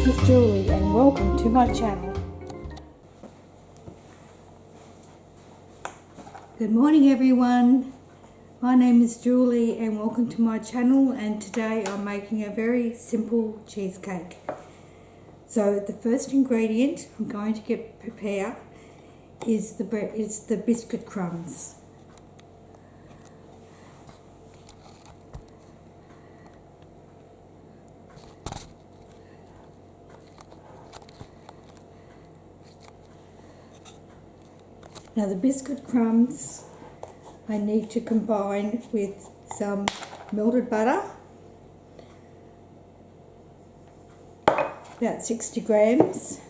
is Julie and welcome to my channel. Good morning everyone. My name is Julie and welcome to my channel, and today I'm making a very simple cheesecake. So the first ingredient I'm going to prepare is the biscuit crumbs. Now the biscuit crumbs I need to combine with some melted butter, about 60 grams,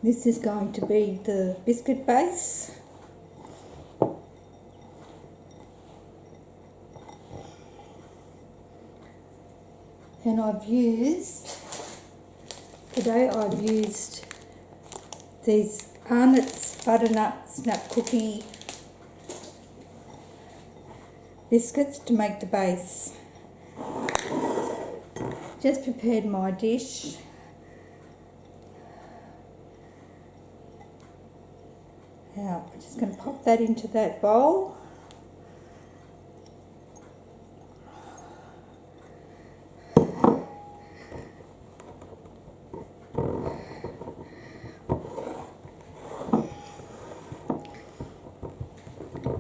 this is going to be the biscuit base. And today I've used these Arnott's Butternut Snap Cookie biscuits to make the base. Just prepared my dish. Now I'm just going to pop that into that bowl.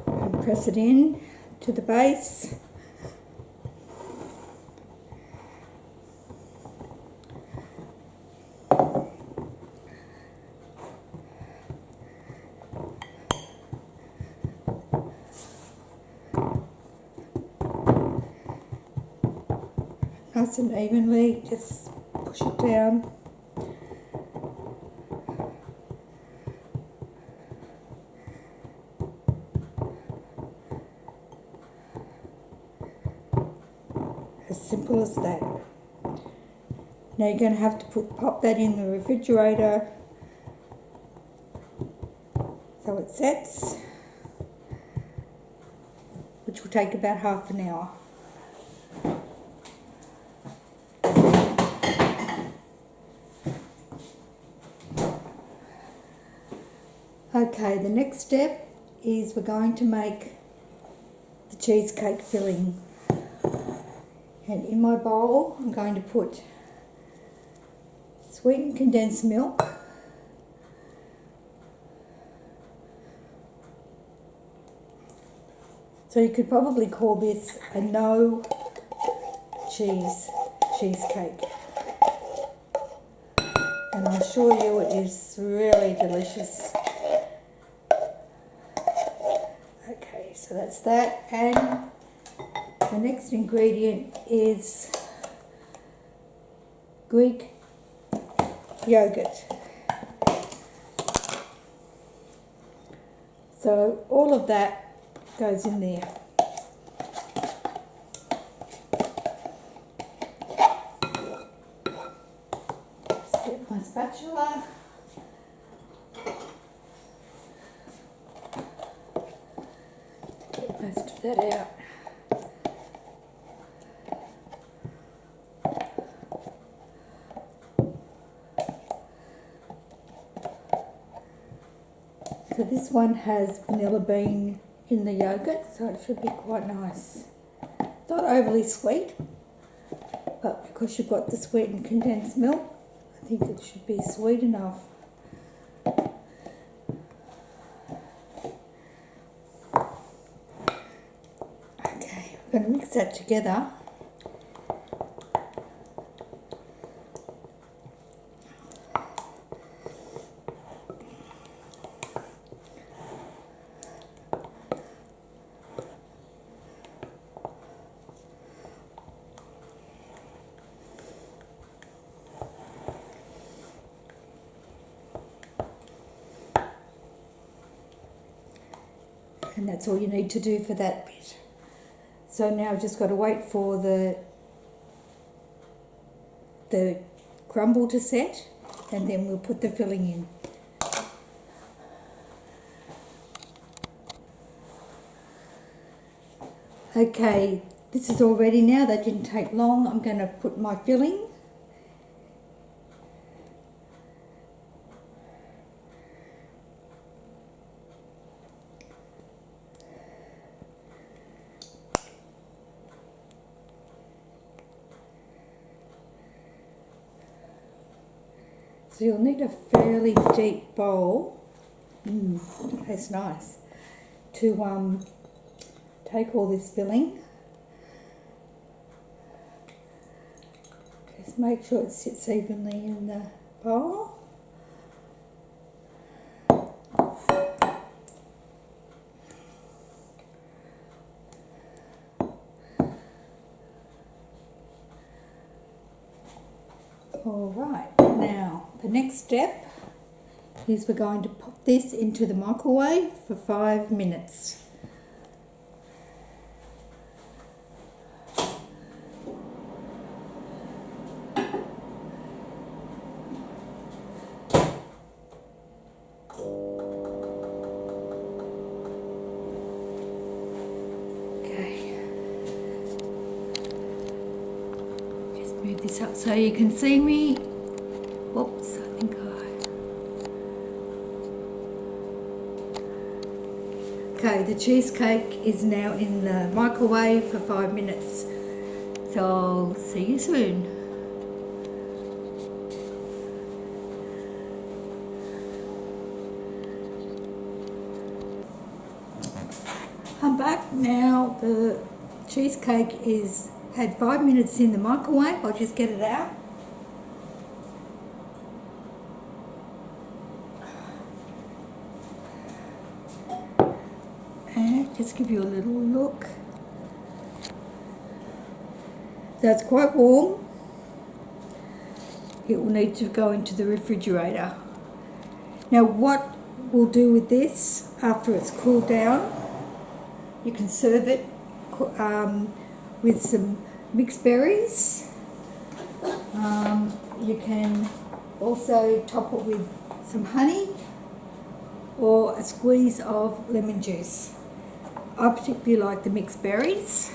And press it in to the base. Nice and evenly, just push it down. As simple as that. Now you're going to have to pop that in the refrigerator so it sets, which will take about half an hour. Okay, the next step is we're going to make the cheesecake filling. And in my bowl I'm going to put sweetened condensed milk, so you could probably call this a no cheese cheesecake, and I assure you it is really delicious. Okay, so that's that, and the next ingredient is Greek yogurt. So all of that goes in there. Just get my spatula. Get most of that out. So this one has vanilla bean in the yogurt, so it should be quite nice. Not overly sweet, but because you've got the sweetened condensed milk, I think it should be sweet enough. Okay, I'm going to mix that together. And that's all you need to do for that bit. So now I've just got to wait for the crumble to set, and then we'll put the filling in. Okay, this is all ready now. That didn't take long. I'm going to put my filling. So you'll need a fairly deep bowl. Tastes nice. To take all this filling. Just make sure it sits evenly in the bowl. All right, now the next step is we're going to pop this into the microwave for 5 minutes. Move this up so you can see me. Oops, I think Okay, the cheesecake is now in the microwave for 5 minutes. So I'll see you soon. I'm back now. The cheesecake had 5 minutes in the microwave. I'll just get it out. And just give you a little look. So it's quite warm. It will need to go into the refrigerator. Now what we'll do with this after it's cooled down, you can serve it with some mixed berries. You can also top it with some honey or a squeeze of lemon juice. I particularly like the mixed berries.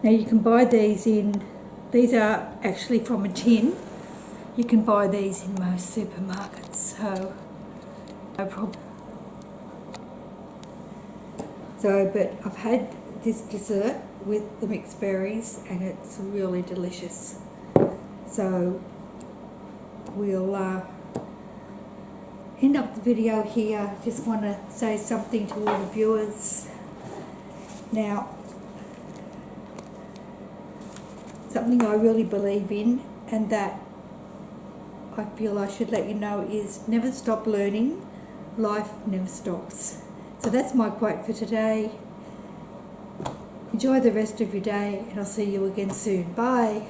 Now you can buy these are actually from a tin. You can buy these in most supermarkets, so no problem. But I've had this dessert with the mixed berries and it's really delicious. So we'll end up the video here. Just want to say something to all the viewers. Now, something I really believe in and that I feel I should let you know is never stop learning. Life never stops. So that's my quote for today. Enjoy the rest of your day and I'll see you again soon. Bye.